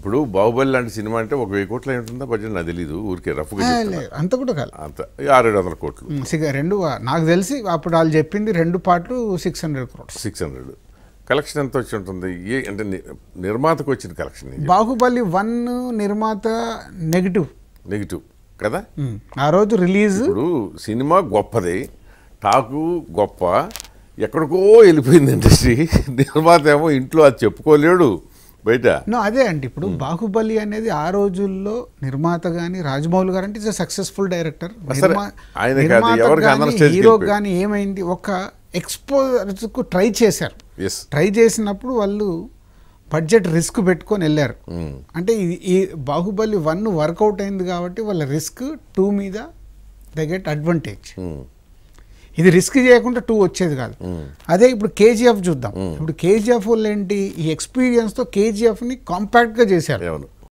ఇప్పుడు బాహుబలి లాంటి సినిమా అంటే 1,000 కోట్లు అయి ఉంటుందా బడ్జెట్ నాకు తెలీదు ఊరికే రఫ్గా అంత కూడా కాదు అంత 600-700 కోట్లు రెండు నాకు తెలిసి అప్పుడు వాళ్ళు చెప్పింది 2 పార్ట్లు 600 crores 600 కలెక్షన్ ఎంత వచ్చి ఉంటుంది అంటే నిర్మాతకు వచ్చిన కలెక్షన్ బాహుబలి 1 నిర్మాత నెగిటివ్ కదా ఆ రోజు రిలీజ్ ఇప్పుడు సినిమా గొప్పది టాకు గొప్ప ఎక్కడికో వెళ్ళిపోయింది ఇండస్ట్రీ నిర్మాత ఏమో ఇంట్లో అది చెప్పుకోలేడు బయట అదే అండి ఇప్పుడు బాహుబలి అనేది ఆ రోజుల్లో నిర్మాత కానీ రాజమౌళి గారు అంటే ఇట్స్ సక్సెస్ఫుల్ డైరెక్టర్ హీరో కానీ ఏమైంది ఒక ఎక్స్పోజర్కు ట్రై చేశారు ట్రై చేసినప్పుడు వాళ్ళు బడ్జెట్ రిస్క్ పెట్టుకొని వెళ్ళారు అంటే ఈ బాహుబలి 1 వర్కౌట్ అయింది కాబట్టి వాళ్ళ రిస్క్ 2 మీద దే గెట్ అడ్వాంటేజ్ ఇది రిస్క్ చేయకుండా 2 వచ్చేది కాదు అదే ఇప్పుడు కేజీఎఫ్ చూద్దాం ఇప్పుడు కేజీఎఫ్ వాళ్ళు ఏంటి ఈ ఎక్స్పీరియన్స్తో కేజీఎఫ్ని కాంపాక్ట్గా చేశారు